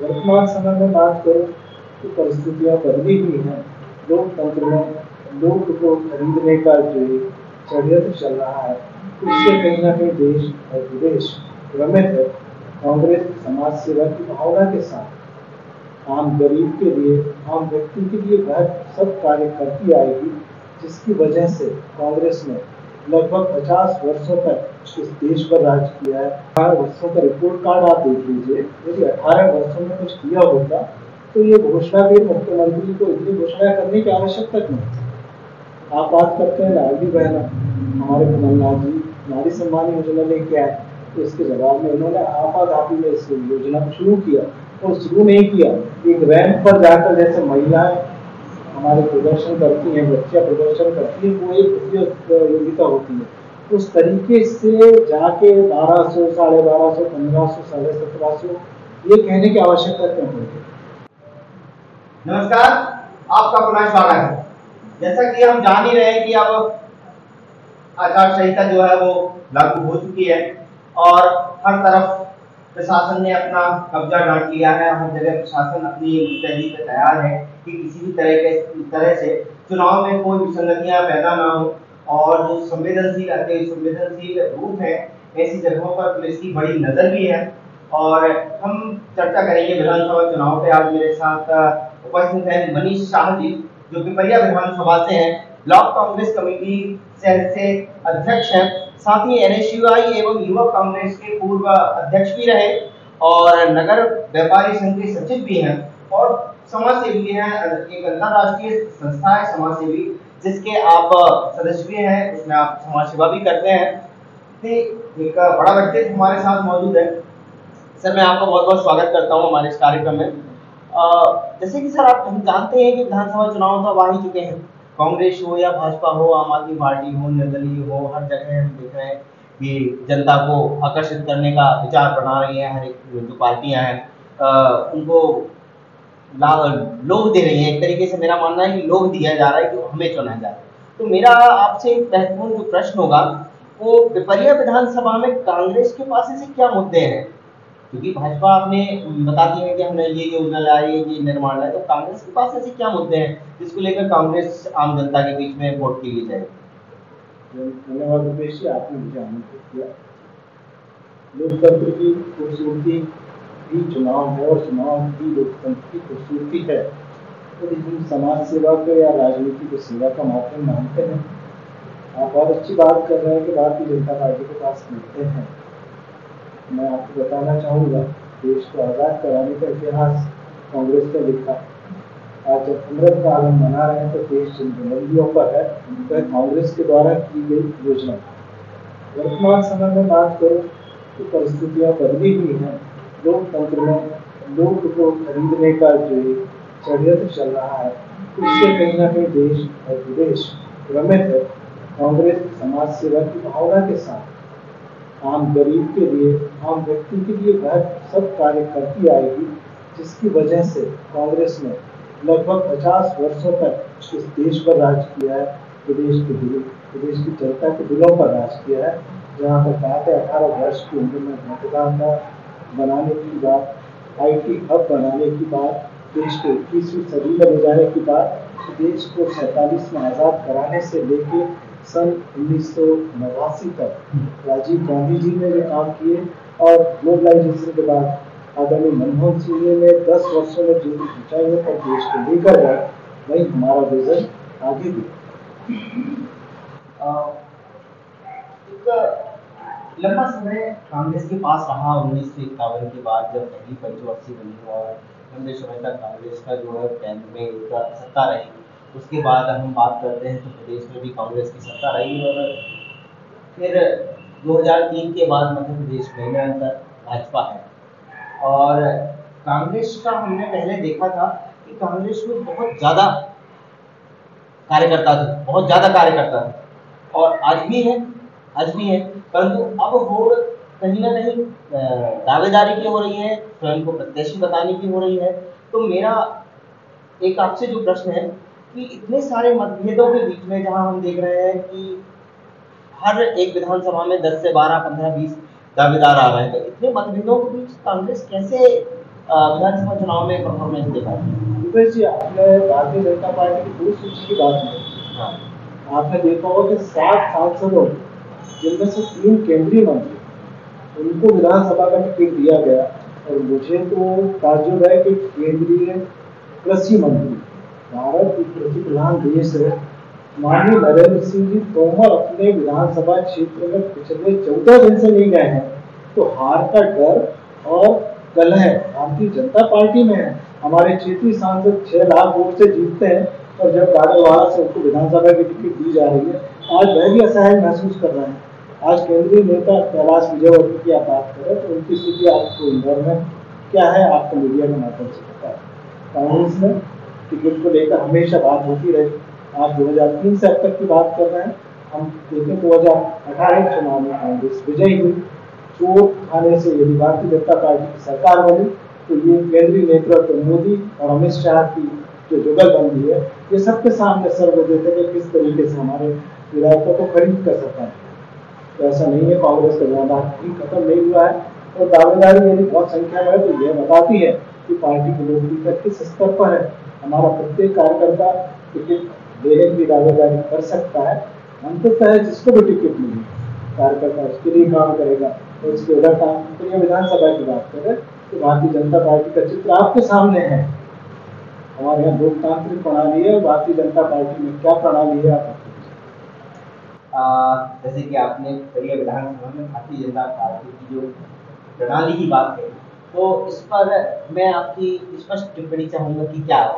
वर्तमान समय में बात करें तो परिस्थितियां बदली हुई हैं। लोकतंत्र में लोक को खरीदने का जो षड्यंत्र चल रहा है, उससे कहीं ना कहीं देश और विदेश भ्रमित है। कांग्रेस समाज सेवा की भावना के साथ आम गरीब के लिए, आम व्यक्ति के लिए वह सब कार्य करती आएगी, जिसकी वजह से कांग्रेस ने लगभग 50 वर्षों तक इस देश पर राज किया है। 18 वर्षों का रिपोर्ट कार्ड आप देख लीजिए। यदि 18 वर्षों में कुछ किया होता तो ये घोषणा भी मुख्यमंत्री को इतनी घोषणा करने की आवश्यकता क्यों? आप बात करते हैं लाडली बहना, हमारे कमलनाथ जी नारी सम्मान योजना लेके आए, तो इसके जवाब में उन्होंने आपाधापी में इस योजना को शुरू किया। और शुरू नहीं किया, एक रैंप पर जाकर जैसे महिलाएं हमारे प्रदर्शन करती हैं, बच्चियां प्रदर्शन करती है, वो एक प्रतियोगिता होती है, उस तरीके से जाके 1200, 1250, 1500, 1750 ये कहने की आवश्यकता क्यों पड़ती? नमस्कार, आपका पुनः स्वागत है। जैसा कि हम जान ही रहे हैं कि अब आचार संहिता जो है वो लागू हो चुकी है और हर तरफ प्रशासन ने अपना कब्जा डाल लिया है। हर जगह प्रशासन अपनी मुस्तैदी पे तैयार है कि किसी भी तरह से चुनाव में कोई विसंगतियां पैदा ना हो और जो संवेदनशील रूप है, ऐसी जगहों पर पुलिस की बड़ी नजर भी है। और हम चर्चा करेंगे विधानसभा चुनाव पे। आज मेरे साथ उपस्थित है मनीष शाह जी, जो पिपरिया विधानसभा से हैं, ब्लॉक कांग्रेस कमेटी सेल से अध्यक्ष हैं, साथ ही NSUI एवं युवक कांग्रेस के पूर्व अध्यक्ष भी रहे और नगर व्यापारी संघ के सचिव भी हैं और समाज सेवी हैं। एक अंतरराष्ट्रीय संस्था है समाज सेवी, जिसके आप सदस्य भी हैं, उसमें आप समाज सेवा भी करते हैं। एक बड़ा व्यक्तित्व हमारे साथ मौजूद है। सर, मैं आपका बहुत बहुत स्वागत करता हूँ हमारे इस कार्यक्रम में। जैसे कि सर, आप हम जानते हैं कि विधानसभा चुनाव तो आ ही चुके हैं। कांग्रेस हो या भाजपा हो, आम आदमी पार्टी हो, निर्दलीय हो, हर जगह हम देख रहे हैं कि जनता को आकर्षित करने का विचार बना रही है। हर एक जो पार्टियां हैं उनको लोभ दे रही है। एक तरीके से मेरा मानना है कि लोभ दिया जा रहा है कि हमें चुना जाए। तो मेरा आपसे एक महत्वपूर्ण जो प्रश्न होगा, वो पिपरिया विधानसभा में कांग्रेस के पास ऐसे क्या मुद्दे हैं? क्योंकि भाजपा आपने बताती है कि हमने ये योजना लाई, ये निर्माण लाए, तो कांग्रेस के पास ऐसे क्या मुद्दे हैं जिसको लेकर कांग्रेस आम जनता के बीच में वोट के लिए जाए? धन्यवाद रुपेश जी, आपने मुझे आमंत्रित किया। लोकतंत्र की खूबसूरती भी चुनाव है और चुनाव की लोकतंत्र की खूबसूरती है। तो हम समाज सेवा को या राजनीति को सेवा का माध्यम मानते हैं। आप बहुत अच्छी बात कर रहे हैं कि भारतीय जनता पार्टी के पास मुद्दे हैं। मैं आपको बताना चाहूँगा, देश को आज़ाद कराने का इतिहास कांग्रेस ने लिखा। आज जब अमृत काल हम मना रहे हैं तो देश जिन बुलंदियों पर है, वह कांग्रेस के द्वारा की गई योजना। वर्तमान समय में बात करूं तो परिस्थितियां बदली हुई हैं। लोकतंत्र में लोक को खरीदने का जो षड्यंत्र चल रहा है, उससे कहीं ना कहीं देश और विदेश भ्रमित है। कांग्रेस समाज सेवा की भावना के साथ आम गरीब के लिए, आम व्यक्ति के लिए वह सब कार्य करती आएगी, जिसकी वजह से कांग्रेस ने लगभग 50 वर्षों तक इस देश पर राज किया है। प्रदेश की जनता के दिलों पर राज किया है। जहाँ पर बात है 18 वर्ष की उम्र में मतदान बनाने की बात, IT हब बनाने की बात, देश को 21वीं सदी में ले जाने की बात, देश को 47 में आज़ाद कराने से लेके सन 1989 तक राजीव गांधी जी ने जो काम किए और ग्लोबलाइजेशन के बाद आदरणीय मनमोहन सिंह ने 10 वर्षों में जो ऊंचाइयों पर देश को लेकर गए, वही हमारा विजन आगे भी। एक लंबा समय कांग्रेस के पास रहा। 1951 के बाद जब पहली पंचवर्षीय बनी और लंबे समय तक कांग्रेस का जो है केंद्र में एक सत्ता रही, उसके बाद हम बात करते हैं तो प्रदेश में भी कांग्रेस की सत्ता रही और फिर 2003 के बाद मध्य प्रदेश में निरंतर भाजपा है। और कांग्रेस का हमने पहले देखा था कि कांग्रेस में बहुत ज़्यादा कार्यकर्ता थे, बहुत ज़्यादा कार्यकर्ता थे और आज भी है, परंतु अब हो कहीं ना कहीं दावेदारी की हो रही है, स्वयं को प्रत्याशी बताने की हो रही है। तो मेरा एक आपसे जो प्रश्न है कि इतने सारे मतभेदों के बीच में, जहां हम देख रहे हैं कि हर एक विधानसभा में 10 से 12, 15, 20 दावेदार आ रहे हैं, तो इतने मतभेदों के बीच कांग्रेस कैसे विधानसभा चुनाव में परफॉर्मेंस देखा है? दिपेश जी, आपने भारतीय जनता पार्टी की पूरी सूची की बात की। हाँ। आपने देखा होगा कि 60 सांसदों जिनमें से 3 केंद्रीय मंत्री, उनको विधानसभा का टिकट दिया गया। और मुझे तो ताज्जुब है कि केंद्रीय कृषि मंत्री, भारत एक कृषि प्रधान देश है, माननीय नरेंद्र सिंह जी तोमर अपने विधानसभा क्षेत्र में पिछले 14 दिन से नहीं गए हैं। तो हार का डर और कलह भारतीय जनता पार्टी में है। हमारे क्षेत्रीय सांसद 6 लाख वोट से जीतते हैं और जब गाड़ेवाड़ा से उनको विधानसभा की टिकट दी जा रही है, आज वह भी असहाय महसूस कर रहे हैं। आज केंद्रीय नेता कैलाश विजयवर्गीय की आप बात करें तो उनकी स्थिति आपको इंदौर में क्या है, आपको मीडिया के माध्यम से पता है। कांग्रेस में टिकट को लेकर हमेशा बात होती रही। आप 2003 से अब तक की बात कर रहे हैं। हम देखें 2018 चुनाव में कांग्रेस विजयी हुई। चोट खाने से यदि भारतीय जनता पार्टी की सरकार बनी तो ये केंद्रीय नेतृत्व मोदी और अमित शाह की जो जुगलबंदी है, ये सबके सामने सर्वोदय है कि किस तरीके से हमारे विधायकों को खरीद कर सकता है। तो ऐसा नहीं है, कांग्रेस का दावेदार कहीं खत्म नहीं हुआ है। और दावेदारी यदि बहुत संख्या में है तो यह बताती है कि पार्टी की लोकप्रियता किस स्तर पर है। हमारा प्रत्येक कार्यकर्ता टिकट देने की दावेदारी कर सकता है। अंततः जिसको भी टिकट मिले कार्यकर्ता उसके लिए काम करेगा। और इसके उधर काम करिए। विधानसभा की बात करें तो भारतीय जनता पार्टी का चित्र आपके सामने है। हमारे यहाँ लोकतांत्रिक प्रणाली है, भारतीय जनता पार्टी में क्या प्रणाली है आप जैसे कि आपने कही विधानसभा में भारतीय जनता पार्टी की जो प्रणाली की बात कही, तो इस पर मैं आपकी स्पष्ट टिप्पणी चाहूंगा कि क्या है।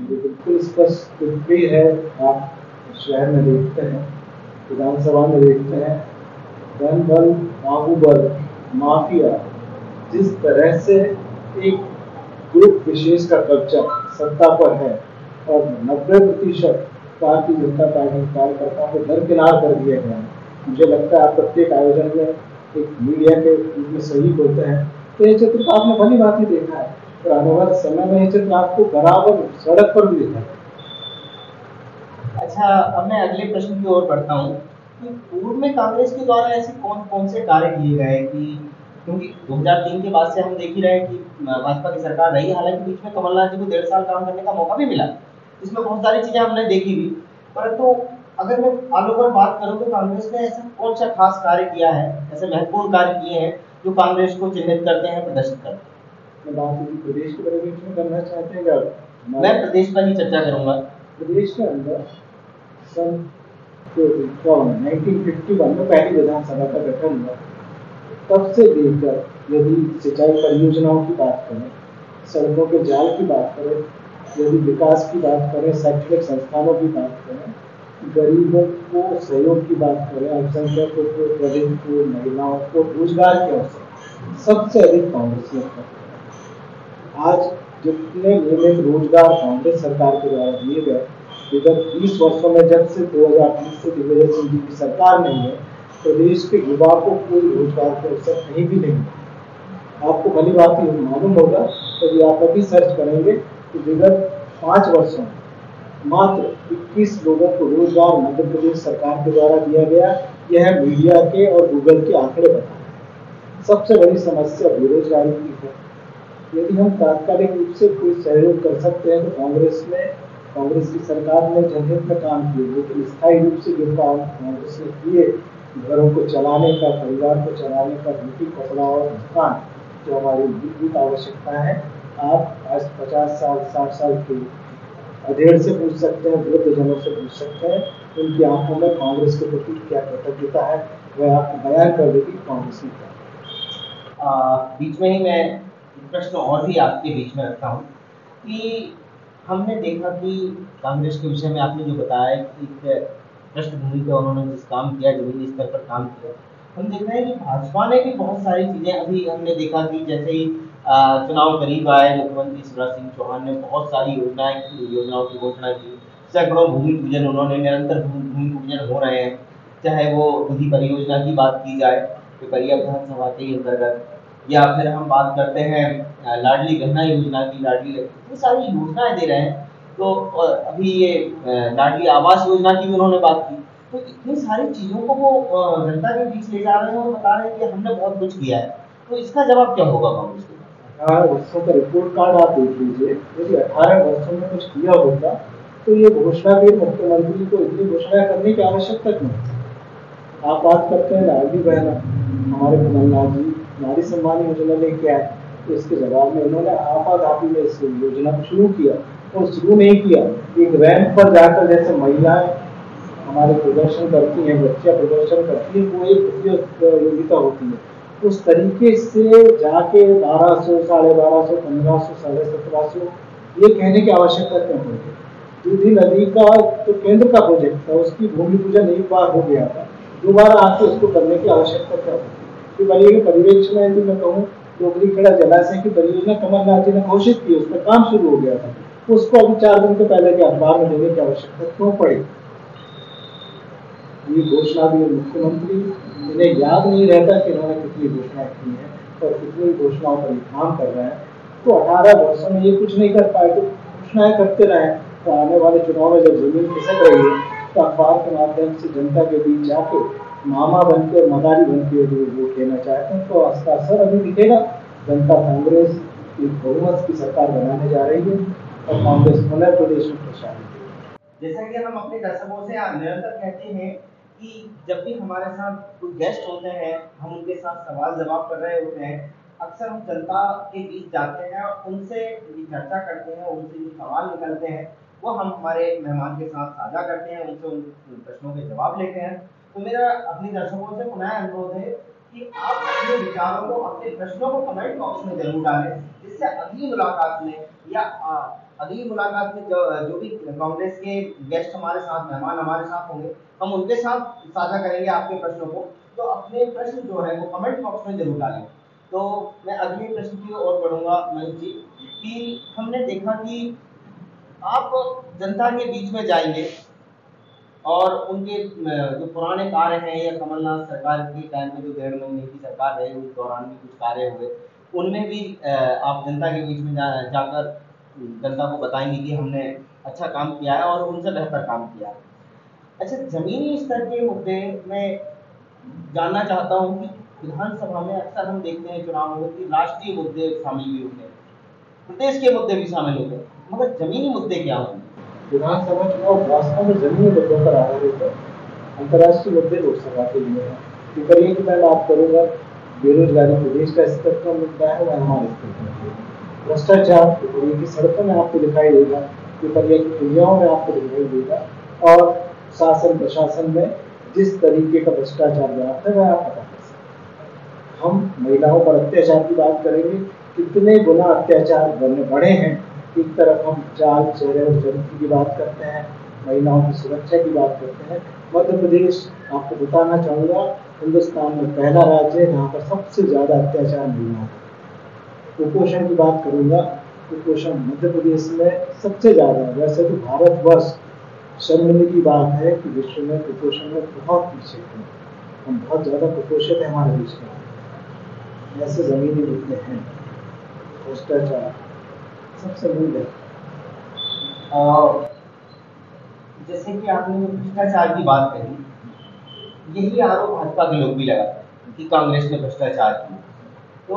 बिल्कुल स्पष्ट टिप्पणी है। आप शहर में देखते हैं, विधानसभा में देखते हैं, धन बल बाहुबल माफिया जिस तरह से एक ग्रुप विशेष का कब्जा सत्ता पर है और 90% भारतीय जनता पार्टी के कार्यकर्ताओं को दरकिनार कर दिया गया है। मुझे लगता है आप प्रत्येक आयोजन में एक मीडिया के रूप में शहीद होते हैं, तो ये चित्र तो आपने भली बात ही देखा है। और आने वाले समय में ये चित्र आपको बराबर सड़क पर भी देखा है। अच्छा, अब मैं अगले प्रश्न की ओर बढ़ता हूँ कि पूर्व में कांग्रेस के द्वारा ऐसे कौन कौन से कार्य किए गए कि, क्योंकि 2003 के बाद से हम देख ही रहे हैं कि भाजपा की सरकार रही, हालांकि बीच में कमलनाथ जी को 1.5 साल काम करने का मौका भी मिला, जिसमें बहुत सारी चीजें हमने देखी भी। परंतु अगर मैं आलू पर बात करूं तो कांग्रेस ने ऐसा कौन सा खास कार्य किया है, ऐसे महत्वपूर्ण कार्य किए हैं जो कांग्रेस को चिन्हित करते हैं, प्रदर्शित करते हैं? मैं बात प्रदेश के बारे में करना चाहते हैं। मैं प्रदेश पर ही चर्चा करूंगा। प्रदेश के अंदर सन 1951 में पहली विधानसभा का गठन हुआ। तब से लेकर यदि सिंचाई परियोजनाओं की बात करें, सड़कों के जाल की बात करें, यदि विकास की बात करें, शैक्षणिक संस्थानों की बात करें, गरीबों को सहयोग की बात करें, अल्पसंख्यकों को, दलित को, महिलाओं को रोजगार के अवसर सबसे अधिक कांग्रेस ने किया। आज जितने नियमित रोजगार कांग्रेस सरकार के द्वारा दिए गए, विगत 20 वर्षों में जब से 2020 से दिग्विजय सिंह जी की सरकार नहीं है, प्रदेश के युवा को कोई रोजगार के अवसर कहीं भी नहीं। आपको भली बात ही मालूम होगा, यदि आप अभी सर्च करेंगे तो विगत 5 वर्षों में मात्र 21 लोगों को रोजगार मध्य प्रदेश सरकार के द्वारा दिया गया। यह मीडिया के और गूगल के आंकड़े बताते हैं। सबसे बड़ी समस्या बेरोजगारी की है। यदि हम तात्कालिक रूप से कोई सहयोग कर सकते हैं तो कांग्रेस की सरकार ने जनहित में काम किए, लेकिन स्थायी रूप से जो काम कांग्रेस ने किए, घरों को चलाने का, परिवार को चलाने का, रोटी कपड़ा और मकान, जो हमारी मूलभूत आवश्यकता है, आप आज 50 साल 60 साल के अधेड़ से पूछ सकते हैं, वृद्धजनों से पूछ सकते हैं, उनकी आंखों में कांग्रेस के प्रति क्या कृतज्ञता है, वह आपको बयान कर देगी कांग्रेस ने क्या। बीच में ही मैं प्रश्न और भी आपके बीच में रखता हूँ कि हमने देखा कि कांग्रेस के विषय में आपने जो बताया कि पृष्ठभूमि पे उन्होंने जिस काम किया, जमीनी स्तर पर काम किया, हम देख रहे हैं कि भाजपा ने भी बहुत सारी चीजें, अभी हमने देखा कि जैसे ही चुनाव करीब आए, मुख्यमंत्री शिवराज सिंह चौहान ने बहुत सारी योजनाओं की घोषणा की, सैकड़ों भूमि पूजन, उन्होंने निरंतर भूमि पूजन हो रहे हैं, चाहे वो विधि परियोजना की बात की जाए पिपरिया विधानसभा के अंतर्गत, या फिर हम बात करते हैं लाडली बहना योजना की, इतनी सारी योजनाएं दे रहे हैं। तो अभी ये लाडली आवास योजना की भी उन्होंने बात की। तो इतनी सारी चीजों को वो जनता के बीच ले जा रहे हैं और बता रहे हैं कि हमने बहुत कुछ किया है। तो इसका जवाब क्या होगा कांग्रेस के पास? 18 वर्षों का रिपोर्ट कार्ड आप देख लीजिए। यदि 18 वर्षों में कुछ किया होता तो ये घोषणा भी मुख्यमंत्री को इतनी घोषणा करने की आवश्यकता क्यों? आप बात करते हैं लाडली बहना, हमारे कमलनाथ जी नारी सम्मान योजना लेके आए, तो इसके जवाब में उन्होंने आपाधापी में इस योजना को शुरू किया और शुरू नहीं किया, एक रैंप पर जाकर जैसे महिलाएं हमारे प्रदर्शन करती हैं, बच्चियां प्रदर्शन करती हैं, वो एक प्रतियोगिता होती है, उस तरीके से जाके 1200, 1250, 1500, 1750 ये कहने की आवश्यकता क्यों पड़ती? दूधी नदी का तो केंद्र का प्रोजेक्ट था, उसकी भूमि पूजन एक बार हो गया था, दोबारा आके उसको करने की आवश्यकता क्या होती? कि बलिए के परिवेश में यदि मैं कहूँ डोगरी खेड़ा जलाशय की परियोजना कमलनाथ जी ने घोषित की, उसका काम शुरू हो गया था, उसको अभी 4 दिन के पहले के अखबार में देने की आवश्यकता क्यों पड़ी? ये घोषणा भी मुख्यमंत्री, इन्हें याद नहीं रहता कि इन्होंने कितनी घोषणाएं की हैं और कितनी घोषणाओं पर काम कर रहे हैं। तो 18 वर्षों में ये कुछ नहीं कर पाए तो घोषणाएं करते रहे, तो आने वाले चुनाव में जब जमीन खिसक रही है तो अखबार के माध्यम से जनता के बीच जाके मामा बन के और मदारी बन के वोट लेना चाहते हैं, तो इसका असर अभी दिखेगा। जनता कांग्रेस एक बहुमत की सरकार बनाने जा रही है और कांग्रेस पुनः प्रदेश में प्रशासन। जैसा कि हम अपने दर्शकों से निरंतर कहते हैं कि जब भी हमारे साथ कोई गेस्ट होते हैं, हम उनके साथ सवाल जवाब कर रहे होते हैं, अक्सर हम जनता के बीच जाते हैं और उनसे चर्चा करते हैं, उनसे जो सवाल निकलते हैं वो हम हमारे मेहमान के साथ साझा करते हैं, उनसे उन प्रश्नों के जवाब लेते हैं। तो मेरा अपने दर्शकों से पुनः अनुरोध है कि आप अपने विचारों को, अपने प्रश्नों को कमेंट बॉक्स में जरूर डालें, जिससे अगली मुलाकात में या अगली मुलाकात में जो भी कांग्रेस के गेस्ट हमारे साथ, मेहमान हमारे साथ होंगे, हम उनके साथ साझा करेंगे आपके प्रश्नों को। तो अपने प्रश्न जो है वो कमेंट बॉक्स में जरूर डालें। तो मैं अगले प्रश्न की ओर बढ़ूंगा मनीष जी, कि हमने देखा कि आप जनता के बीच में जाएंगे और उनके जो पुराने कार्य हैं या कमलनाथ सरकार के टाइम में जो 1.5 महीने की सरकार रही उस दौरान भी कुछ कार्य हुए, उनमें भी आप जनता के बीच में जाकर जनता को बताएंगे कि हमने अच्छा काम किया है और उनसे बेहतर काम किया है। अच्छा, जमीनी स्तर के मुद्दे में जानना चाहता हूँ कि विधानसभा में अक्सर हम देखते हैं चुनाव में कि राष्ट्रीय मुद्दे शामिल भी होते हैं, प्रदेश के मुद्दे भी शामिल होते हैं, मगर जमीनी मुद्दे क्या होंगे? विधानसभा चुनाव वास्तव में जमीनी मुद्दों पर आधारित है, अंतर्राष्ट्रीय मुद्दे लोकसभा के लिए है। पिपरिया की मैं बात करूंगा, बेरोजगारी प्रदेश का स्तर का मुद्दा है, वह हमारे स्तर का भ्रष्टाचार पिपरिया की सड़कों में आपको दिखाई देगा, पिपरिया की पुलियाओं में आपको दिखाई देगा, और शासन प्रशासन में जिस तरीके का भ्रष्टाचार व्याप्त है वह आप पता कर सकते। हम महिलाओं पर अत्याचार की बात करेंगे, कितने गुना अत्याचार बढ़े हैं। एक तरफ हम चाल चेहरे और चरित्र की बात करते हैं, महिलाओं की सुरक्षा की बात करते हैं। मध्य प्रदेश, आपको बताना चाहूँगा, हिंदुस्तान में पहला राज्य है जहाँ पर सबसे ज़्यादा अत्याचार महिलाओं का। कुपोषण की बात करूँगा, कुपोषण मध्य प्रदेश में सबसे ज़्यादा है। वैसे तो भारतवर्ष, शर्मिंदगी की बात है कि विश्व में कुपोषण में बहुत पीछे है, हम बहुत ज़्यादा कुपोषित है हमारे देश में। ऐसे जमीनी मुद्दे हैं, भ्रष्टाचार सबसे मूल है। जैसे कि आपने भ्रष्टाचार की बात कही, यही आरोप भाजपा के लोग भी लगाते हैं कि कांग्रेस ने भ्रष्टाचार किया। तो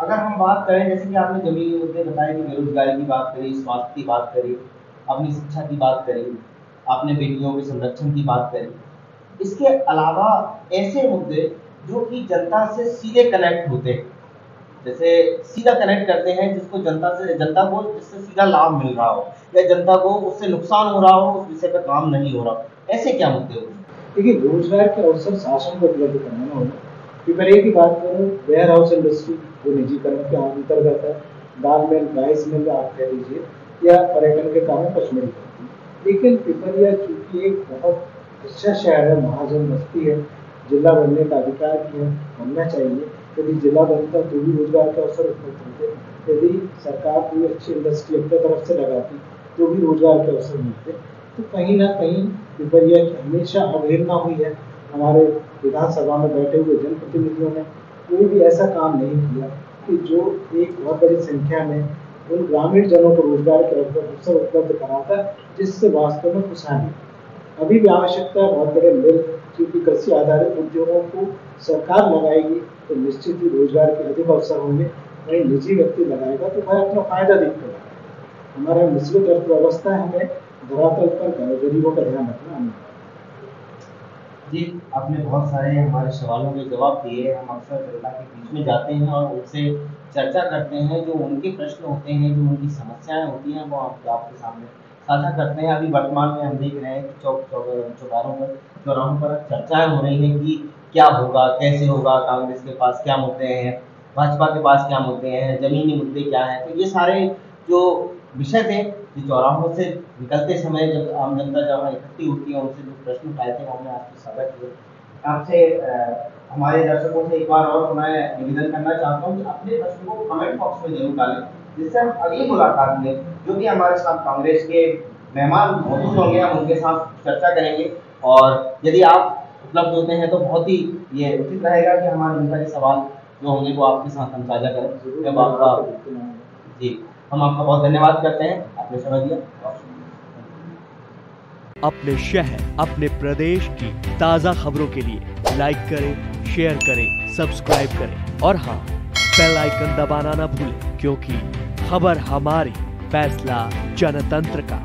अगर हम बात करें, जैसे कि आपने जमीनी मुद्दे बताए कि बेरोजगारी की बात करी, स्वास्थ्य की बात करी, आपने शिक्षा की बात करी, आपने बेटियों के संरक्षण की बात करी, इसके अलावा ऐसे मुद्दे जो कि जनता से सीधे कनेक्ट होते हैं, जैसे सीधा कनेक्ट करते हैं जिसको जनता को जिससे सीधा लाभ मिल रहा हो या जनता को उससे नुकसान हो रहा हो, उस विषय पर काम नहीं हो रहा, ऐसे क्या मुद्दे होते हैं? देखिए, रोजगार के अवसर शासन को उपलब्ध कराना होगा। पिपरिया की बात करूँ, वेयर हाउस इंडस्ट्री जो निजीकरण के अंतर्गत है, दाल मिल, राइस मिल आप कह लीजिए, या पर्यटन के काम में पचमढ़ी करती है। लेकिन पिपरिया चूंकि एक बहुत अच्छा शहर है, महाजन बस्ती है, जिला बनने का अधिकार भी है, बनना चाहिए। यदि जिला बनता तो भी रोजगार के अवसर उपलब्ध होते, यदि सरकार कोई अच्छी इंडस्ट्री अपने तरफ से लगाती तो भी रोजगार के अवसर मिलते। तो कहीं ना कहीं पिपरिया की हमेशा अवहेलना हुई है। हमारे विधानसभा में बैठे हुए जनप्रतिनिधियों ने कोई भी ऐसा काम नहीं किया कि जो एक बहुत बड़ी संख्या में उन ग्रामीण जनों को रोजगार के अवसर उपलब्ध कराता, जिससे वास्तव में खुशहाली। अभी भी आवश्यकता है बहुत बड़े मिल, क्योंकि कृषि आधारित उद्योगों को सरकार लगाएगी तो निश्चित ही रोजगार के अधिक अवसर होंगे। भाई निजी व्यक्ति लगाएगा तो भाई अपना फायदा देखते हैं। हमारा मिश्रित अर्थव्यवस्था है, हमें धरातल पर गरीबों का ध्यान रखना है। जी, आपने बहुत सारे हमारे सवालों के जवाब दिए। हम अक्सर जनता के बीच में जाते हैं और उनसे चर्चा करते हैं, जो उनके प्रश्न होते हैं, जो उनकी समस्याएं होती हैं, वो आपके सामने साझा करते हैं। अभी वर्तमान में हम देख रहे हैं कि चौराहों पर चर्चाएं हो रही हैं कि क्या होगा, कैसे होगा, कांग्रेस के पास क्या मुद्दे हैं, भाजपा के पास क्या मुद्दे हैं, जमीनी मुद्दे क्या हैं। तो ये सारे जो विषय थे, जो चौराहों से निकलते समय जब आम जनता जब इकट्ठी होती है, उनसे जो प्रश्न उठाए थे वो हमने आपसे साझा किए। आपसे हमारे दर्शकों से एक बार और मैं निवेदन करना चाहता हूँ कि अपने प्रश्न को कमेंट बॉक्स में जरूर डालें, जिससे हम अगली मुलाकात में जो भी हमारे साथ कांग्रेस के मेहमान मौजूद होंगे, हम उनके साथ चर्चा करेंगे। और यदि आप उपलब्ध होते हैं तो बहुत ही ये उचित रहेगा कि हमारे उनका सवाल जो होंगे वो आपके साथ हम साझा करें। जब आपका जी, हम आपका बहुत धन्यवाद करते हैं, आपने समय दिया। अपने शहर, अपने प्रदेश की ताज़ा खबरों के लिए लाइक करें, शेयर करें, सब्सक्राइब करें और हाँ, बेल आइकन दबाना ना भूलें, क्योंकि खबर हमारी, फैसला जनतंत्र का।